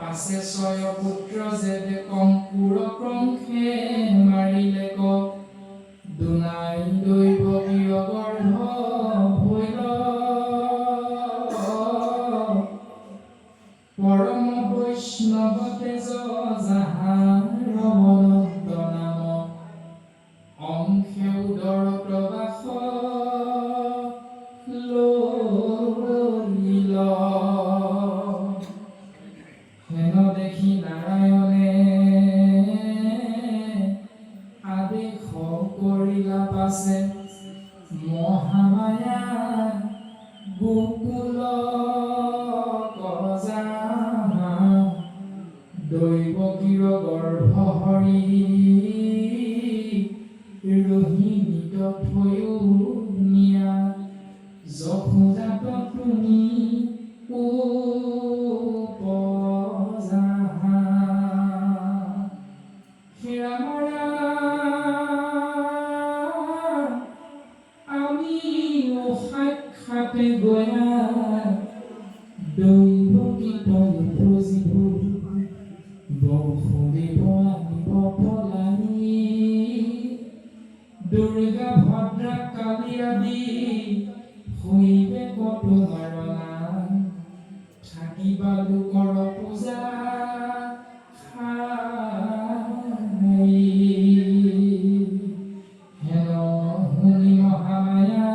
আছে ছয় পুত্ৰ যেবে কংকুৰ ক্ৰংখে মাৰিলে ক দুনাই দৈৱ গৰ্ভ হৈল পৰম বৈষ্ণৱ তেজ যাহাৰ ৰমনন্দ নাম অংশে উদৰ প্ৰবাস লীল হেন দেখি নাৰায়ণে আদেশ কৰিলা পাছে মহামায়া গোকুল কজা দৈৱকীৰ গৰ্ভ হৰি ৰোহিণীত থৈও নিয়া যশোদাত তুমি উপজা হেৰামৰা আমি সাক্ষাতে গয়া দৈৱকীত উপজীৱ বসুদেৱ আনিব পলানি দুৰ্গা ভদ্ৰা কালী আদি হৈবে তোমাৰ নাম থাকিবা লোকৰ পূজা হেন শুনি মহামায়া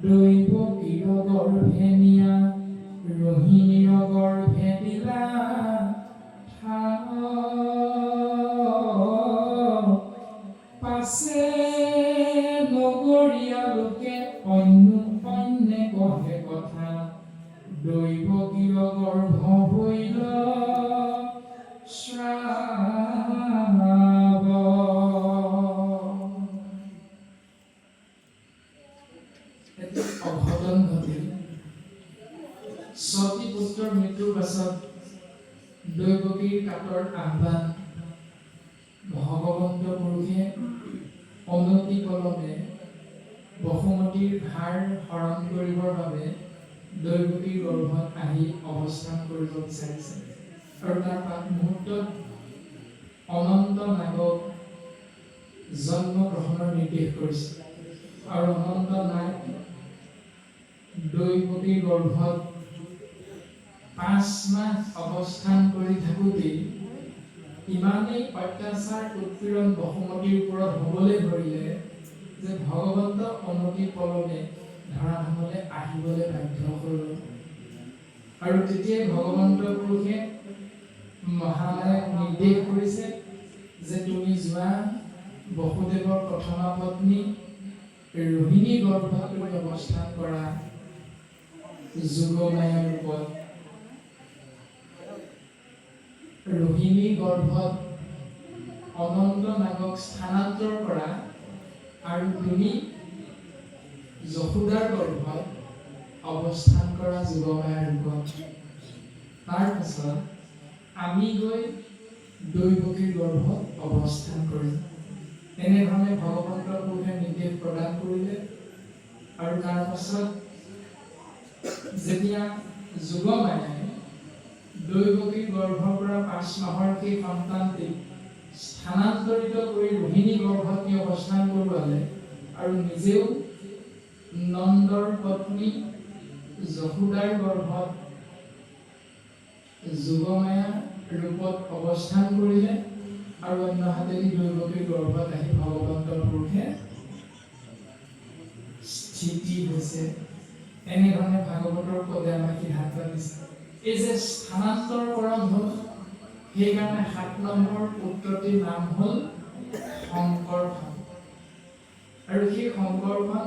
দৈৱকীৰ গৰ্ভে নিয়া ৰোহিণীৰ গৰ্ভে দিলা পাছে নগৰীয়া লোকে অন্যে কহে কথা দৈৱকীৰ গৰ্ভ হৈল শ্ৰাৱ অঘটন ঘটিল সতী পুত্ৰৰ মৃত্যুৰ পাছত দৈৱকীৰ কাতৰ আহ্বান ভগৱন্ত পুৰুষে অনতি পলমে বসুমতীৰ ভাৰ হৰণ কৰিবৰ বাবে দৈৱকীৰ গৰ্ভত আহি অৱস্থান কৰিব বিচাৰিছে আৰু তাৰ পাক মুহূৰ্তত অনন্ত নাগক জন্ম গ্ৰহণৰ নিৰ্দেশ কৰিছে আৰু অনন্ত নাগ দৈৱকীৰ গৰ্ভত 5 মাহ অৱস্থান কৰি থাকোঁতেই ইমানেই অত্যাচাৰ উৎপীড়ন বসুমতীৰ ওপৰত হ'বলৈ ধৰিলে যে ভগৱন্ত অনতি পলমে ধৰাধামলৈ আহিবলৈ বাধ্য হ'ল আৰু তেতিয়াই ভগৱন্ত পুৰুষে মহামায়াক নিৰ্দেশ কৰিছে যে তুমি যোৱা বসুদেৱৰ প্ৰথমা পত্নী ৰোহিণী গৰ্ভত তুমি অৱস্থান কৰা যোগমায়াৰ ৰূপত ৰোহিণী গৰ্ভত অনন্ত নাগক স্থানান্তৰ কৰা আৰু তুমি যশোদাৰ গৰ্ভত অৱস্থান কৰা যোগমায়াৰ ৰূপত তাৰ পাছত আমি গৈ দৈৱকীৰ গৰ্ভত অৱস্থান কৰিম এনেধৰণে ভগৱন্ত পুৰুষে নিৰ্দেশ প্ৰদান কৰিলে আৰু তাৰ পাছত যেতিয়া যোগমায়াই দৈৱকীৰ গৰ্ভৰ পৰা 5 মাহৰ সেই সন্তানটিক স্থানান্তৰিত কৰি ৰোহিণী গৰ্ভত নি অৱস্থান কৰোৱালে আৰু নিজেও নন্দৰ পত্নী যশোদাৰ গৰ্ভত যোগমায়া ৰূপত অৱস্থান কৰিলে আৰু অন্য হাতেদি দৈৱকীৰ গৰ্ভত আহি ভগৱন্ত পুৰুষে স্থিতি হৈছে এনেধৰণে ভাগৱতৰ পদে আমাক সিদ্ধান্ত দিছে এই যে স্থানান্তৰকৰণ হ'ল সেইকাৰণে 7 নম্বৰ পুত্ৰটিৰ নাম হ'ল শংকৰখন আৰু সেই শংকৰখন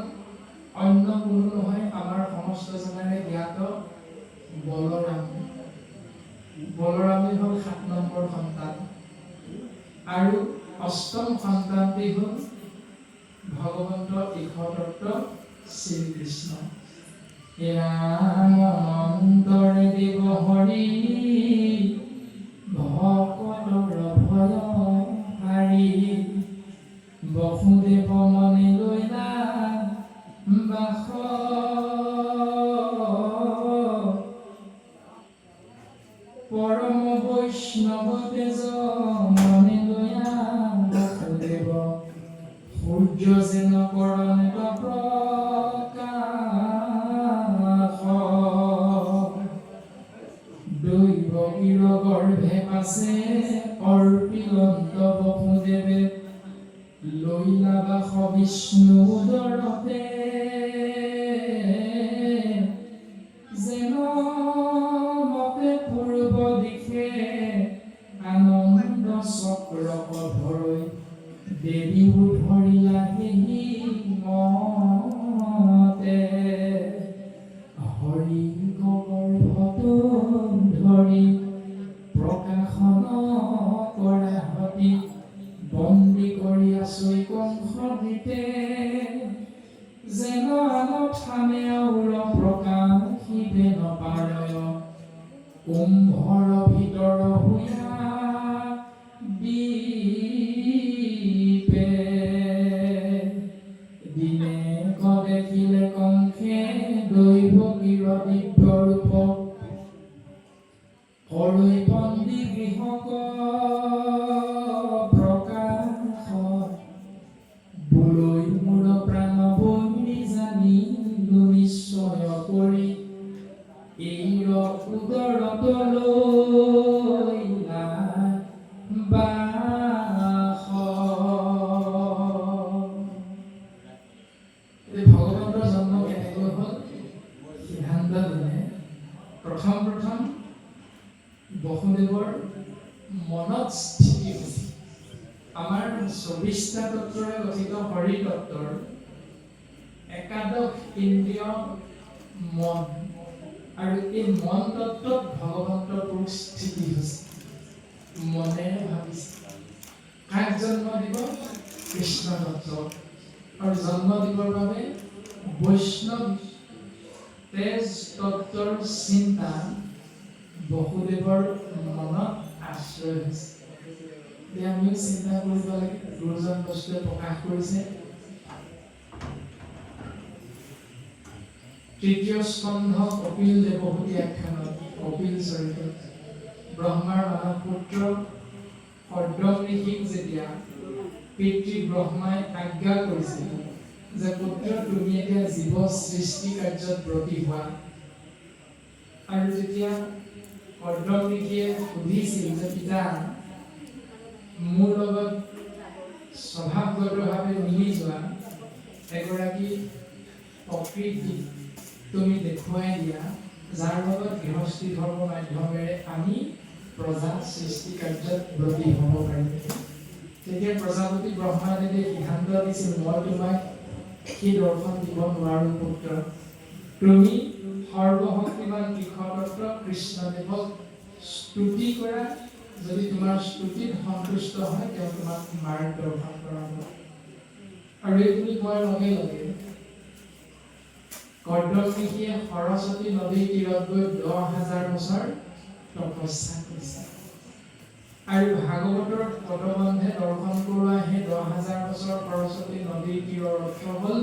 অন্য কোনো নহয় আমাৰ সমস্ত জনৰে জ্ঞাত বলৰাম বলৰামে হ'ল 7 নম্বৰ সন্তান আৰু অষ্টম সন্তানটি হ'ল ভগৱন্ত ঈশতত্ত্ব শ্ৰীকৃষ্ণ অনন্তৰে দেৱ হৰি ভকতৰ ভয় হাৰি বসুদেৱ মনে লৈলা বাস পৰম বৈষ্ণৱ তেজ মনে দয়া বসুদেৱ সূৰ্য যেন কৰণে প্ৰকাশ দৈৱ কিৰ গৰ্ভে পাছে অৰ্পিলন্ত বসুদেৱে লৈলা বাস বিষ্ণু উদৰতে যেন মতে পূৰ্ব দিশে আনন্দ চক্ৰ ধৰৈ দেৱীও ধৰিলা সেহি মতে হৰি গৰ্ভটো ধৰি প্ৰকাশন কৰা হতি বন্দী কৰি আছৈ কংসদিতে যেন আনঠানে আউৰ প্ৰকাশিবে নপাৰয় কুম্ভৰ ভিতৰ হুয়া দীপে দিনে দেখিলে কংসে দৈৱ কিৰ দিব্য ৰূপ কৰৈ বন্দী গৃহক প্ৰকাশ বুলৈ মোৰ প্ৰাণ বৈ জানিলো নিশ্চয় কৰি এইৰ উদৰত লৈলা বাস ভগৱানৰ জন্ম কেনেকৈ হ'ল সিদ্ধান্ত দিলে প্ৰথম বসুদেৱৰ মনত স্থিতি হৈছে আমাৰ 24টা তত্ত্বৰে গঠিত হৰি তত্ত্বৰ একাদশ ইন্দ্ৰিয় মন আৰু এই মন তত্ত্বত ভগৱন্তৰ পুৰুষ স্থিতি হৈছে মনেৰে ভাবিছে কাক জন্ম দিব কৃষ্ণ তত্ত্ব আৰু জন্ম দিবৰ বাবে বৈষ্ণৱ তেজ তত্ত্বৰ চিন্তা বসুদেৱৰ মনত আশ্ৰয় হৈছে আমিও চিন্তা কৰিব লাগে দুজন বস্তুৱে প্ৰকাশ কৰিছে তৃতীয় স্কন্ধ কপিল দেৱহূতি আখ্যানত কপিল চৰিতত ব্ৰহ্মাৰ মানৱ পুত্ৰ কৰ্দম ঋষিক যেতিয়া পিতৃ ব্ৰহ্মাই আজ্ঞা কৰিছিল যে পুত্ৰ তুমি এতিয়া জীৱ সৃষ্টি কাৰ্যত ব্ৰতী হোৱা আৰু যেতিয়া কৰ্দম ঋষিয়ে সুধিছিল যে পিতা মোৰ লগত স্বভাৱগতভাৱে মিলি যোৱা এগৰাকী প্ৰকৃতি তুমি দেখুৱাই দিয়া যাৰ লগত গৃহস্থী ধৰ্ম মাধ্যমেৰে আমি প্ৰজা সৃষ্টি কাৰ্যত ব্ৰতী হ'ব পাৰিম তেতিয়া প্ৰজাপতি ব্ৰহ্মাদেৱে সিদ্ধান্ত দিছিল মই তোমাক সেই দৰ্শন দিব নোৱাৰো পুত্ৰ তুমি সৰ্বশক্তিমান কৃষ্ণতত্ত্ব কৃষ্ণদেৱক স্তুতি কৰা যদি তোমাৰ স্তুতিত সন্তুষ্ট হয় তেওঁ তোমাক মাৰ দৰ্শন কৰাব আৰু এই বুলি কোৱাৰ লগে লগে কৰ্দম ঋষিয়ে সৰস্বতী নদীৰ তীৰত গৈ 10,000 বছৰ তপস্যা কৰিছে আৰু ভাগৱতৰ পদবন্ধে দৰ্শন কৰোৱা সেই 10,000 বছৰ সৰস্বতী নদীৰ তীৰৰ অৰ্থ হ'ল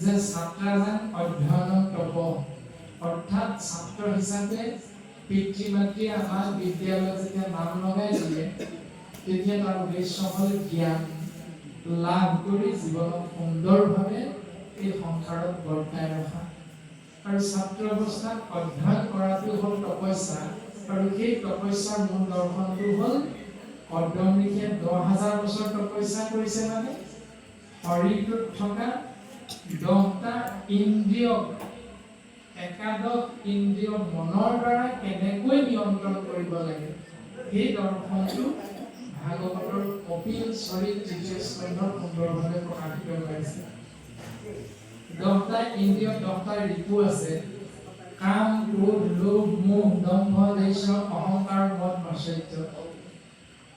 যে ছাত্ৰাজান অধ্যয়ন তপ অৰ্থাৎ ছাত্ৰ হিচাপে পিতৃ মাতৃয়ে আমাক বিদ্যালয়ত যেতিয়া নাম লগাই দিয়ে তেতিয়া তাৰ উদ্দেশ্য হ'ল জ্ঞান লাভ কৰি জীৱনত সুন্দৰভাৱে এই সংসাৰত বৰ্তাই ৰখা আৰু ছাত্ৰ অৱস্থাত অধ্যয়ন কৰাটো হ'ল তপস্যা আৰু সেই তপস্যাৰ মূল দৰ্শনটো হ'ল কৰ্দম ঋষিয়ে 10,000 বছৰ তপস্যা কৰিছে মানে শৰীৰটোত থকা 10টা ইন্দ্ৰিয় একাদশ ইন্দ্ৰিয় মনৰ দ্বাৰা কেনেকৈ নিয়ন্ত্ৰণ কৰিব লাগে সেই দৰ্শনটো ভাগৱতৰ কপিল চৰিত তৃতীয় স্কন্ধত সুন্দৰভাৱে প্ৰকাশিত হৈছে 10টা ইন্দ্ৰিয় 10টা ৰিপু আছে কাম ক্ৰোধ লোভ মোহ দম্ভ দ্বেষ অহংকাৰ মদ মাশ্চৰ্য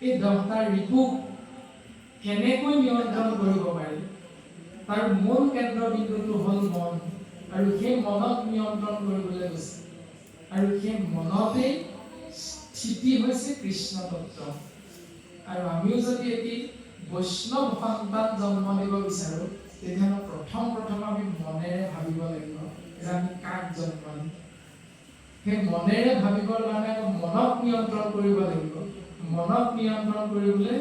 এই 10টা ৰিপুক কেনেকৈ নিয়ন্ত্ৰণ কৰিব পাৰি তাৰ মূল কেন্দ্ৰবিন্দুটো হ'ল মন আৰু সেই মনক নিয়ন্ত্ৰণ কৰিবলৈ গৈছে আৰু সেই মনতে স্থিতি হৈছে কৃষ্ণ তত্ত্ব আৰু আমিও যদি এটি বৈষ্ণৱ সন্তান জন্ম দিব বিচাৰো তেতিয়াহ'লে প্ৰথম আমি মনেৰে ভাবিব লাগিব যে আমি কাক জন্ম দিম সেই মনেৰে ভাবিবৰ কাৰণে মনক নিয়ন্ত্ৰণ কৰিব লাগিব। মনক নিয়ন্ত্ৰণ কৰিবলৈ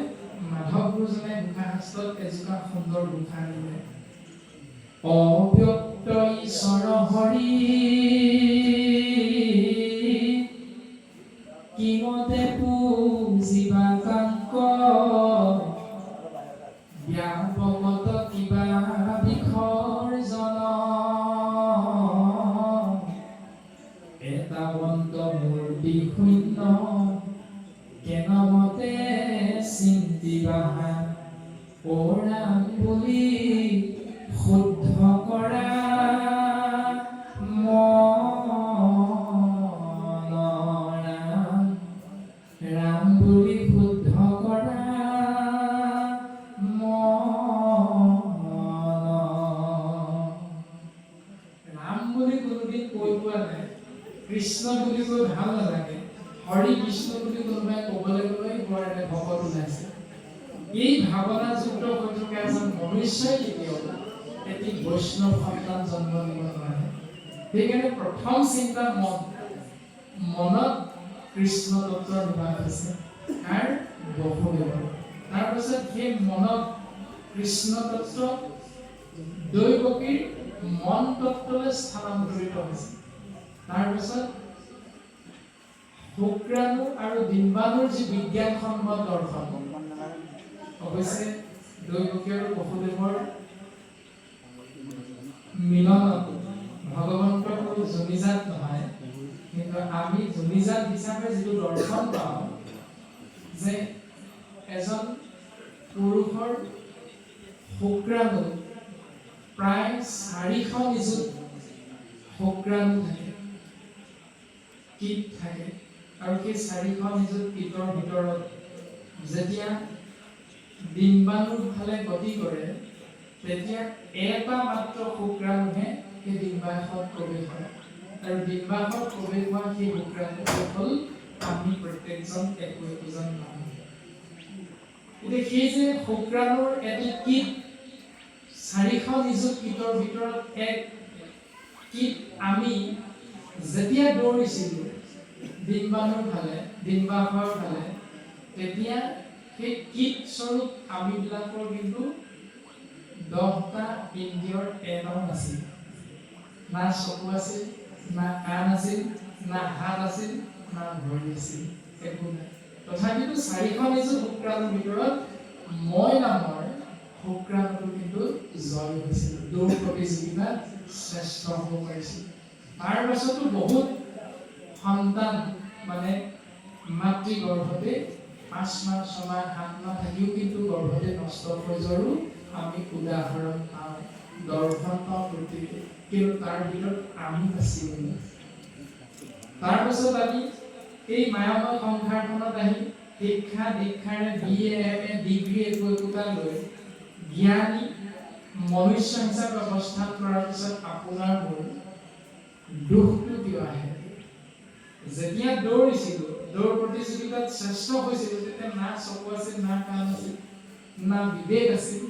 মাধৱ গুৰুজনাই ঘোষা শাস্ত্ৰত এজোপা সুন্দৰ ঘোষা দিলে। অব্যক্ত ঈশ্বৰ হৰি কিমতে পূজিবা কাংক ব্যাপকত কিবা বিসৰ্জন এতাৱন্ত মূৰ্তি শূন্য কেনমতে চিন্তিবা ওৰাম বুলি শুদ্ধ কৰা ৰাম বুলি শুদ্ধ কৰা ৰাম বুলি কোনোদিন কৈ পোৱা নাই, কৃষ্ণ বুলি কৈ ভাল নালাগে, হৰি কৃষ্ণ বুলি কোনোবাই ক'বলৈ গ'লে বৰ এটা ভকত ওলাইছে। এই ভাৱনাযুক্ত হৈ থকা এজন মনুষ্যই কেতিয়াও এটি বৈষ্ণৱ সন্তান জন্ম দিব নোৱাৰে। সেইকাৰণে প্ৰথম চিন্তা মনত কৃষ্ণ তত্ত্বৰ নিবাস হৈছে আৰু বসুদেৱৰ। তাৰপিছত সেই মনত কৃষ্ণ তত্ত্ব দৈৱকীৰ মন তত্ত্বলৈ স্থানান্তৰিত হৈছে। তাৰপিছত শুক্ৰাণু আৰু ডিম্বাণুৰ যি বিজ্ঞানসন্মত দৰ্শন, অৱশ্যে দৈৱকী আৰু বসুদেৱৰ মিলনত ভগৱন্তৰ কোনো জনিজাত নহয়, কিন্তু আমি জনিজাত হিচাপে যিটো দৰ্শন পাওঁ যে এজন পুৰুষৰ শুক্ৰাণু প্ৰায় 400 নিযুত শুক্ৰাণু থাকে, কীট থাকে, আৰু সেই 400 নিযুত কীটৰ ভিতৰত যেতিয়া ডিম্বাণুৰ ফালে গতি কৰে তেতিয়া এটা মাত্ৰ শুক্ৰাণুহে সেই ডিম্বাশয়ত প্ৰৱেশ হয়, আৰু ডিম্বাশয়ত প্ৰৱেশ হোৱা সেই শুক্ৰাণু হ'ল আমি প্ৰত্যেকজন একোজন মানুহ। এতিয়া সেই যে শুক্ৰাণুৰ এটি কীট 400 নিযুত কীটৰ ভিতৰত এক কীট আমি যেতিয়া দৌৰিছিলোঁ ডিম্বাণুৰ ফালে, ডিম্বাশয়ৰ ফালে, তেতিয়া সেই কীট স্বৰূপ আমিবিলাকৰ কিন্তু 10টা ইন্দ্ৰিয়ৰ এটাও নাছিল। না চকু আছিল, না কাণ আছিল, না হাত আছিল, না ভৰি আছিল, একো নাই। তথাপিতো 400 নিযুত শুক্ৰাণুৰ ভিতৰত মই নামৰ শুক্ৰাণুটো কিন্তু জয় হৈছিল, দৌৰ প্ৰতিযোগিতাত শ্ৰেষ্ঠ হ'ব পাৰিছিল। তাৰ পাছতো বহুত সন্তান মানে মাতৃ গৰ্ভতে 5 মাহ 6 মাহ 7 মাহ থাকিও কিন্তু গৰ্ভতে নষ্ট হৈ যোৱাৰো আমি উদাহৰণ পাওঁ, দৰ্শন পাওঁ প্ৰত্যেকে। কিন্তু তাৰ ভিতৰত আমি আছিলোঁ। তাৰ পাছত আমি এই মায়াময় সংসাৰখনত আহি শিক্ষা দীক্ষাৰে BA MA ডিগ্ৰী একোটা লৈ জ্ঞানী মনুষ্য হিচাপে অৱস্থান কৰাৰ পিছত আপোনাৰ মোৰ দুখটো কিয় আহে? যেতিয়া দৌৰিছিলোঁ, দৌৰ প্ৰতিযোগিতাত শ্ৰেষ্ঠ হৈছিলোঁ, তেতিয়া না চকু আছিল, না কাণ আছিল, না বিবেক আছিল।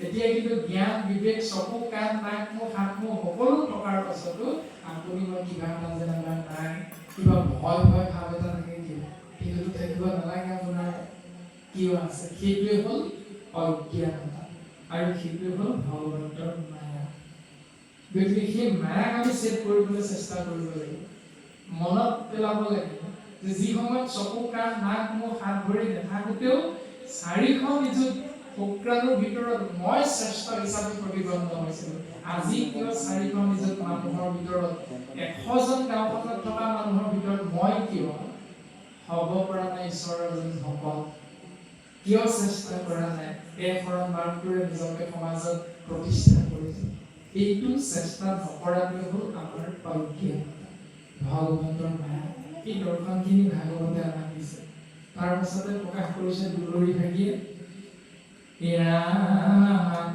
এতিয়া কিন্তু জ্ঞান বিবেক চকু কাণ নাক মুখ হাত মুখ সকলো থকাৰ পাছতো আপুনি মই কিবা এটা যেন আমাৰ নাই, কিবা ভয় ভয় ভাৱ এটা থাকে, সেইটোতো থাকিব নালাগে। আপোনাৰ কিয় আছে? সেইটোৱে হ'ল অজ্ঞানতা, আৰু সেইটোৱে হ'ল ভগৱন্তৰ মায়া। গতিকে সেই মায়াক আমি ছেট কৰিবলৈ চেষ্টা কৰিব লাগিব, মনত পেলাব লাগিব যে যি সময়ত চকু কাণ নাক মুখ হাত ভৰি নাথাকোতেও 400 নিযুত শুক্ৰাণুৰ ভিতৰত মই শ্ৰেষ্ঠ হিচাপে প্ৰতিগণ্য হৈছিলোঁ। আজি কিয় 400 নিযুত মানুহৰ ভিতৰত 100জন গাঁওখনত থকা মানুহৰ ভিতৰত মই কিয় হ'ব পৰা নাই ঈশ্বৰৰ এজন ভকত? কিয় চেষ্টা কৰা নাই? শৰণ বাৰটোৰে নিজকে সমাজত প্ৰতিষ্ঠা কৰিছে। এইটো চেষ্টা নকৰাটোৱে হ'ল আমাৰ অজ্ঞানতা, ভগৱন্তৰ মায়া। এই দৰ্শনখিনি ভাগৱতে আমাক দিছে। তাৰ পাছতে প্ৰকাশ কৰিছে দুলৰী ভাগিয়ে,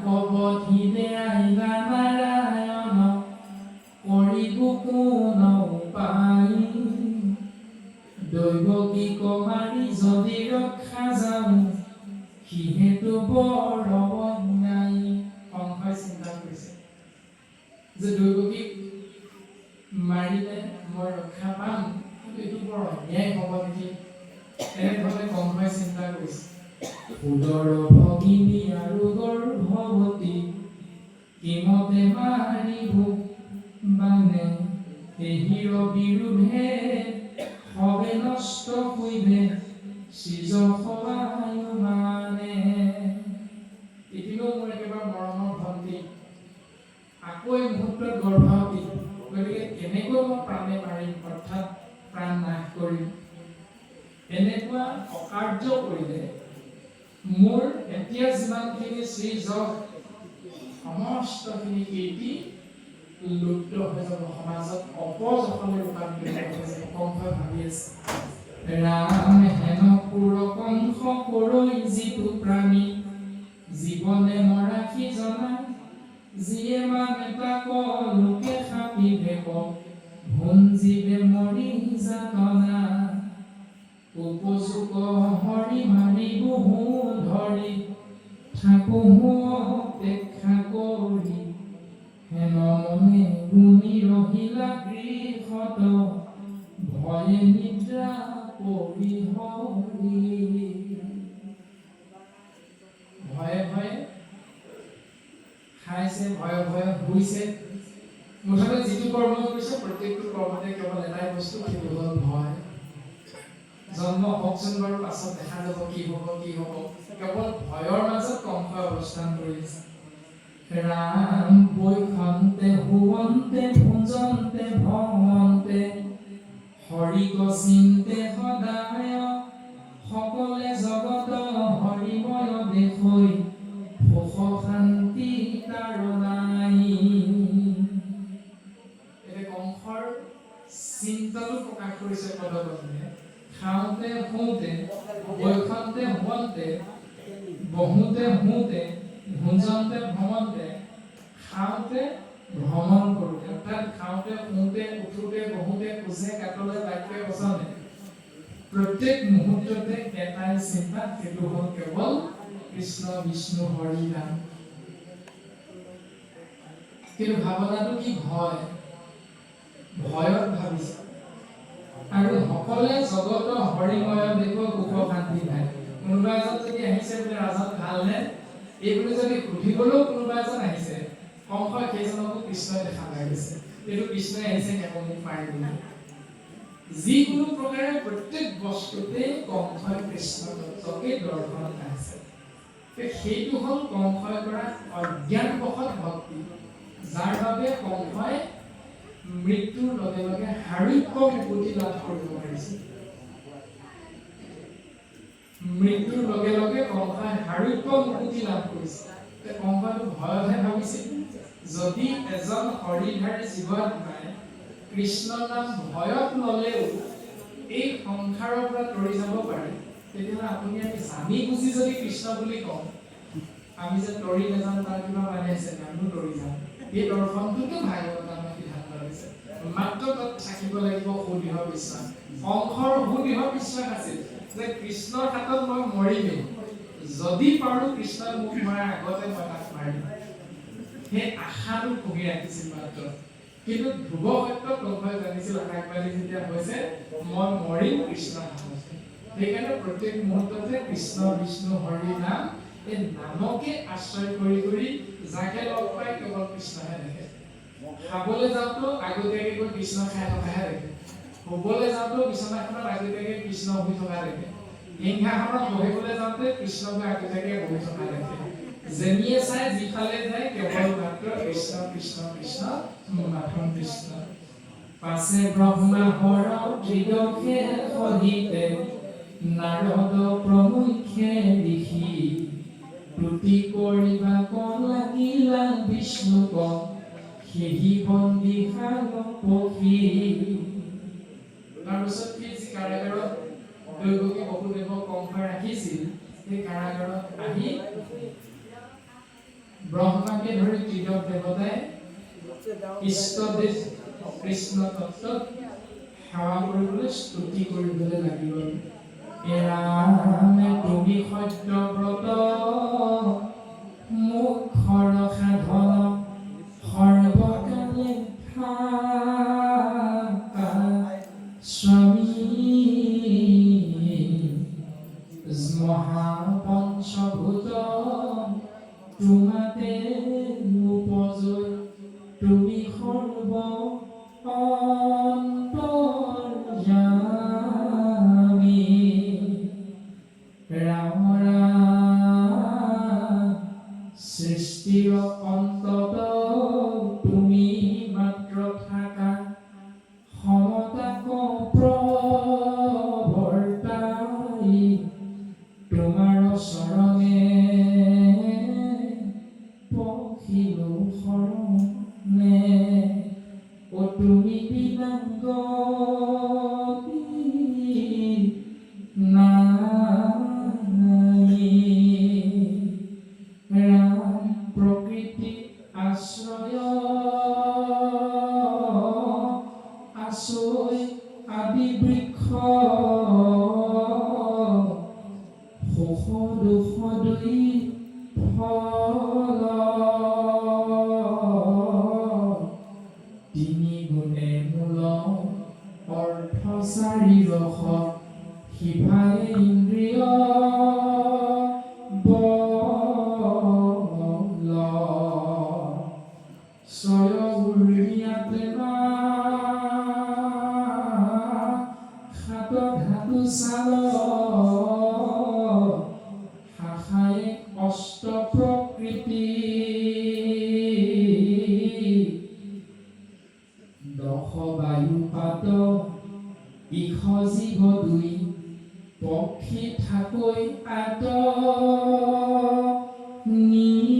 কবধিনে আহিলা নাৰায়ণ কৰিব কোন উপায়, দৈৱকী কমাৰি যদি ৰক্ষা যাওঁ সিহেতু বৰ অন্যায়। কংসই চিন্তা কৰিছে যে দৈৱকীক মাৰিলে মই মই ৰক্ষা পাম, কিন্তু এইটো বৰ অন্যায় হ'ব নেকি, এনেধৰণে কংসই চিন্তা কৰিছে। উদৰ ভগিনী আৰু গৰ্ভৱতী কিমতে মাৰিব বানে, এহিৰ বিৰুদ্ধে হবে নষ্ট হৈবে সিজ সবায় মানে। এতিয়াও মোৰ একেবাৰে মৰমৰ ভণ্টি আকৌ এই মুহূৰ্তত গৰ্ভৱতী, গতিকে কেনেকৈ মই প্ৰাণে মাৰিম, অৰ্থাৎ প্ৰাণ নাশ কৰিম। এনেকুৱা অকাৰ্য কৰিলে মোৰ এতিয়া যিমানখিনি শ্ৰীযশ সমস্তখিনি কীৰ্তি লুপ্ত হৈ যাব, সমাজত অপযশলৈ ৰূপান্তৰিত হৈ যাব। কংসই ভাবি আছে, ৰাম হেন পুৰ কংস কৰৈ যিটো প্ৰাণী, জীৱনে মৰাশী জনা, যিয়ে মানে তাক লোকে খাপিবে ভঞ্জিবে মৰি যাতনা, উপযোগ হৰি মাৰি বহু ধৰি, থাকো অপেক্ষা কৰি, হেন মনে গুণি ৰহিলা গৃহত, ভয়ে নিদ্ৰা পৰি হৰি। ভয়ে ভয়ে খাইছে, ভয়ে ভয়ে শুইছে। মুঠতে যিটো কৰ্ম কৰিছে প্ৰত্যেকটো কৰ্মতে কেৱল এটাই বস্তু, সেইটো হ'ল ভয়। জন্ম হওকচোন বাৰু, পাছত দেখা যাব কি হ'ব কি হ'ব। কেৱল ভয়ৰ মাজত কংসই অৱস্থান কৰিছে। ৰাম বৈখন্তে হুৱন্তে ভুঞ্জন্তে ভ্ৰমন্তে, হৰিক চিন্তে সদায়, সকলে জগত হৰিময় দেখৈ, সুখ শান্তি তাৰ নাই। এতিয়া কংসৰ চিন্তাটো প্ৰকাশ কৰিছে পদবন্ধে। খাওঁতে শুওঁতে, বৈখন্তে হুৱন্তে, বহোতে শুওঁতে, ভুঞ্জন্তে ভ্ৰমন্তে, খাওঁতে ভ্ৰমণ কৰোঁতে, অৰ্থাৎ খাওঁতে শুওঁতে উঠোতে বহোতে খোজে কাটলে বাক্যে বচনে, প্ৰত্যেক মুহূৰ্ততে এটাই চিন্তা, সেইটো হ'ল কেৱল কৃষ্ণ বিষ্ণু হৰি নাম। কিন্তু ভাৱনাটো কি? ভয়। ভয়ত ভাবিছে। আৰু সকলে জগত হৰিময় দেখো, সুখ শান্তি নাই। কোনোবা এজন যদি আহিছে বোলে ৰাজন ভালনে, এই বুলি যদি সুধিবলৈও কোনোবা এজন আহিছে, কংসই সেইজনকো কৃষ্ণই দেখা পাই গৈছে, এইটো কৃষ্ণই আহিছে কেৱল মোক মাৰিবলৈ। যিকোনো প্ৰকাৰে প্ৰত্যেক বস্তুতে কংসই কৃষ্ণ তত্ত্বকে দৰ্শন আছে। সেইটো হ'ল কংসই কৰা অজ্ঞানবশত ভক্তি, যাৰ বাবে কংসই মৃত্যুৰ লগে লগে হাৰুক্য মুক্তি লাভ কৰিব পাৰিছে। মৃত্যুৰ লগে লগে কংসই হাৰুক্য মুক্তি লাভ কৰিছে। কংসইটো ভয়তহে ভাবিছিল, যদি এজন হৰিধাৰী জীৱাত্মাই কৃষ্ণ নাম ভয়ত ল'লেও এই সংসাৰৰ পৰা তৰি যাব পাৰে, তেতিয়াহ'লে আপুনি আমি জানি বুজি যদি কৃষ্ণ বুলি কওঁ, আমি যে তৰি নাযাম তাৰ কিবা মানে আছে, আমিও তৰি যাম। এই দৰ্শনটোতো ভাগৱত আমাক সিদ্ধান্ত দিছে। মাত্ৰ তাত থাকিব লাগিব সুদৃঢ় বিশ্বাস। কংসৰ সুদৃঢ় বিশ্বাস আছিল যে কৃষ্ণৰ হাতত মই মৰিমেই, যদি পাৰোঁ কৃষ্ণই মোক মৰাৰ আগতে মই তাক মাৰিম। সেই আশাটো পুহি ৰাখিছিল মাত্ৰ। কিন্তু ধ্ৰুৱ সত্য কংসই জানিছিল, আকাশবাণী যেতিয়া হৈছে মই মৰিম কৃষ্ণৰ হাতত। সেইকাৰণে প্ৰত্যেক মুহূৰ্ততে কৃষ্ণ বিষ্ণু হৰি নাম, এই নামকে আশ্ৰয় কৰি কৰি যাকে লগ পাই কেৱল কৃষ্ণহে দেখে। খাবলৈ যাওঁতেও আগতীয়াকৈ গৈ কৃষ্ণ খাই থকাহে দেখে। শুবলৈ যাওঁতেও বিচনাখনত আগতীয়াকৈ কৃষ্ণ শুই থকা দেখে। সিংহাসনত বহিবলৈ যাওঁতে কৃষ্ণকে আগতীয়াকৈ বহি থকা দেখে। যেনিয়ে চাই যিফালে যায় কেৱল মাত্ৰ কৃষ্ণ কৃষ্ণ কৃষ্ণ মাথন কৃষ্ণ। পাছে ব্ৰহ্মা হৰ ত্ৰিদশে সহিতে, নাৰদ প্ৰমুখ্যে লিখি, তুতি কৰিবা কল লাগিলা বিষ্ণুক, সেহি বন্দী শাল পখী। তাৰপিছত কি যি কাৰাগাৰত দৈৱকী বসুদেৱক কংসই ৰাখিছিল, সেই কাৰাগাৰত আহি ব্ৰহ্মাকে ধৰি ত্ৰিদশ দেৱতাই ইষ্টদেৱ কৃষ্ণ তত্ত্বত সেৱা কৰিবলৈ স্তুতি কৰিবলৈ লাগিব। ৰামে তুমি সত্যব্ৰত, মুখৰ সাধন সৰ্বকালে থাকা, স্বামী মহাপঞ্চভূত তোমাতে উপজয় তুমি সৰ্ব অন্তৰ্যামী ৰাম সৃষ্টিৰ অন্তত তুমি মাত্ৰ থাকা সমতাক প্ৰৱৰ্তাই তোমাৰ চৰণে পখিলো শৰণে ও তুমি বিনাগতি নাই ৰাম প্ৰকৃতি আশ্ৰয় আছৈ আদি বৃক্ষ সুখ দুখ দুই ফল তিনি গুণে মূল অৰ্থ চাৰি ৰস সিভাগে ইন্দ্ৰিয় বল ছয় উৰ্মিয়াতে সাত ধাতু চাল শাখায়ে অষ্ট প্ৰকৃতি দশ বায়ু পাত ইষ জীৱ দুই পক্ষী ঠাকৈ আত নীতি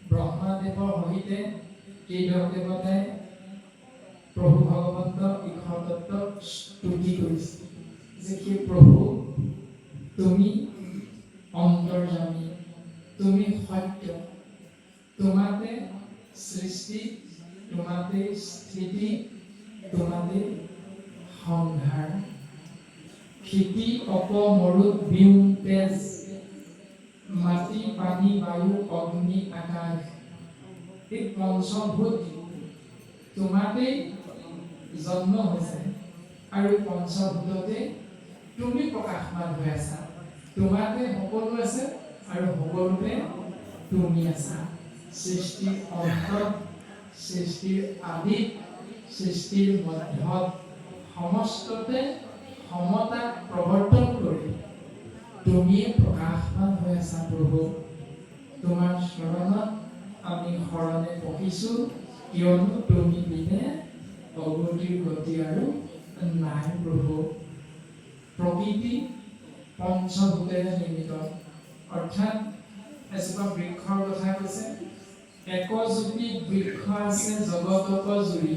ব্ৰহ্মাদেৱৰ সহিতে কেইবাৰ দেৱতাই প্ৰভু ভগৱন্ত ঈশ্বৰ তত্ত্বক স্তুতি কৰিছে যে সেই প্ৰভু তুমি অন্তৰ্যামী তুমি সত্য তোমাতে সৃষ্টি তোমাতে স্থিতি তোমাতে সংহাৰ ক্ষিতি অপ মৰুত বিউ তেজ মাটি পানী বায়ু অগ্নি আকাশ এই পঞ্চভূত তোমাতে জন্ম হৈছে আৰু পঞ্চভূততে তুমি প্ৰকাশমান হৈ আছা তোমাতে সকলো আছে আৰু সকলোতে তুমি আছা সৃষ্টিৰ অন্তত সৃষ্টিৰ আদিত সৃষ্টিৰ মধ্যত সমস্ততে সমতা প্ৰৱৰ্তন কৰি তুমিয়ে প্ৰকাশমান হৈ আছা প্ৰভু তোমাৰ চৰণত আমি শৰণে পকিছোঁ কিয়নো তুমি বিনে অগতিৰ গতি আৰু নাই প্ৰভু প্ৰকৃতি পঞ্চভূতেৰে নিৰ্মিত অৰ্থাৎ এজোপা বৃক্ষৰ কথা কৈছে একজোপি বৃক্ষ আছে জগতক জুৰি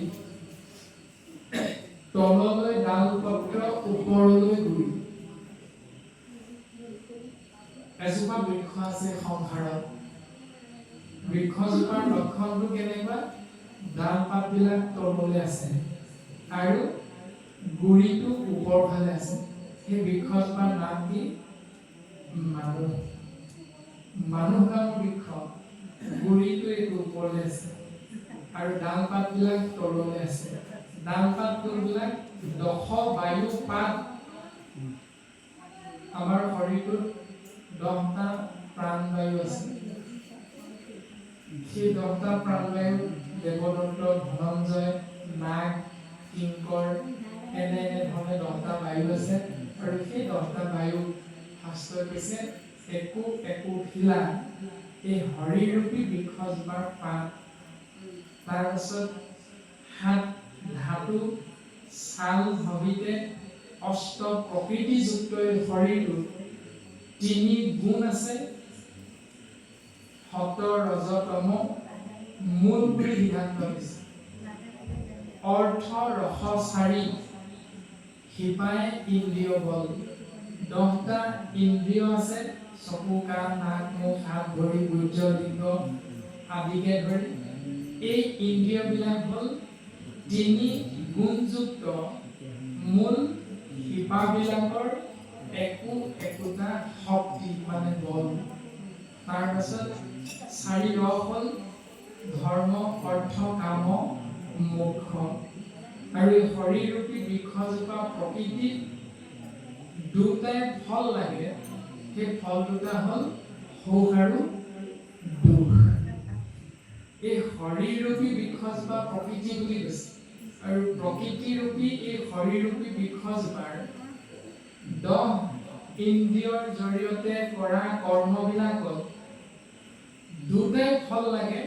তললৈ ডাল পত্ৰ ওপৰলৈ গুৰি এজোপা বৃক্ষ আছে সংসাৰত বৃক্ষজোপাৰ লক্ষণটো কেনেকুৱা ডাল পাতবিলাক তললৈ আছে আৰু গুৰিটো ওপৰ ফালে আছে সেই বৃক্ষজোপাৰ নাম কি মানুহ মানুহ নামৰ বৃক্ষ গুৰিটো এইটো ওপৰলৈ আছে আৰু ডাল পাতবিলাক তললৈ আছে ডাল পাতবিলাক দশ বায়ু পাত আমাৰ শৰীৰটোত 10টা প্ৰাণবায়ু আছে সেই 10টা প্ৰাণবায়ু দেৱদত্ত ধনঞ্জয় নাগ কিংকৰ এনে ধৰণে 10টা বায়ু আছে আৰু সেই 10টা বায়ু শাস্ত্ৰই কৈছে একো একো শিলা এই হৰিৰূপী বৃক্ষজোপাৰ পাত তাৰপিছত 7 ধাতু ছাল ভবিতে অষ্ট প্ৰকৃতিযুক্ত এই শৰীৰটো 3 গুণ আছে সত ৰজতম মূল বুলি সিদ্ধান্ত দিছে অৰ্থ ৰস চাৰি সিপায়ে ইন্দ্ৰিয় বল 10টা ইন্দ্ৰিয় আছে চকু কাণ নাক মুখ হাত ভৰি বীৰ্য লিংগ আদিকে ধৰি এই ইন্দ্ৰিয়বিলাক হ'ল 3 গুণযুক্ত মূল শিপাবিলাকৰ একোটা শক্তি মানে বল তাৰপাছত 4 ৰস হ'ল ধৰ্ম অৰ্থ কাম মোক্ষ। আৰু এই শৰীৰৰূপী বৃক্ষজোপা প্ৰকৃতিত দুটাই ফল লাগে, সেই ফল দুটা হ'ল সুখ আৰু দুখ। এই শৰীৰৰূপী বৃক্ষজোপা প্ৰকৃতি বুলি কৈছে, আৰু প্ৰকৃতিৰূপী এই শৰীৰৰূপী বৃক্ষজোপাৰ 10 ইন্দ্ৰিয়ৰ জৰিয়তে কৰা কৰ্মবিলাকত দুটাই ফল লাগে,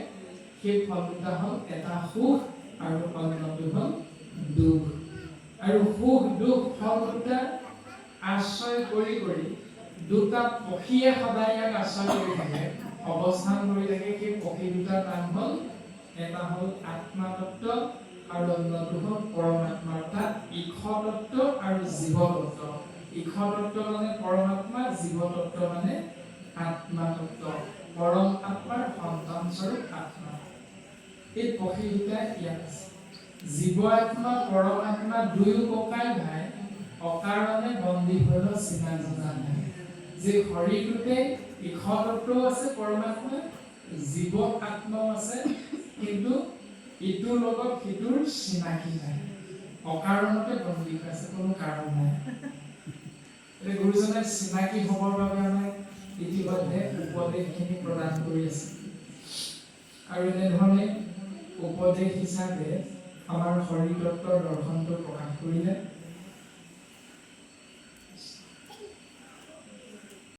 সেই ফল দুটা হ'ল এটা সুখ আৰু অন্যটো হ'ল দুখ। আৰু সুখ দুখ ফল দুটা আশ্ৰয় কৰি দুটা পক্ষীয়ে সদায় ইয়াক আশ্ৰয় কৰি থাকে, অৱস্থান কৰি থাকে। সেই পক্ষী দুটাৰ নাম হ'ল, এটা হ'ল আত্মাতত্ব আৰু অন্যটো হ'ল পৰমাত্মা, অৰ্থাৎ ঈশতত্ব আৰু জীৱতত্ব। ঈশতত্ব মানে পৰমাত্মা, জীৱতত্ব মানে আত্মাতত্ব, পৰম আত্মাৰ সন্তান স্বৰূপ আত্মা। এই পক্ষী দুটাই ইয়াত আছে। জীৱ আত্মা পৰম আত্মা দুয়ো ককাই ভাই, অকাৰণে বন্দী হৈ চিনা জনা নাই। যে শৰীৰটোতে ঈশতত্ব আছে পৰমাত্মা, জীৱ আত্মাও আছে, কিন্তু ইটোৰ লগত সিটোৰ চিনাকি নাই, অকাৰণতে বন্দী হৈ আছে, কোনো কাৰণ নাই। গুৰুজনে চিনাকি হ'বৰ বাবে আমাক ইতিমধ্যে উপদেশখিনি প্ৰদান কৰি আছে, আৰু এনেধৰণে উপদেশ হিচাপে আমাৰ শৰীৰ তত্ত্বৰ দৰ্শনটো প্ৰকাশ কৰিলে।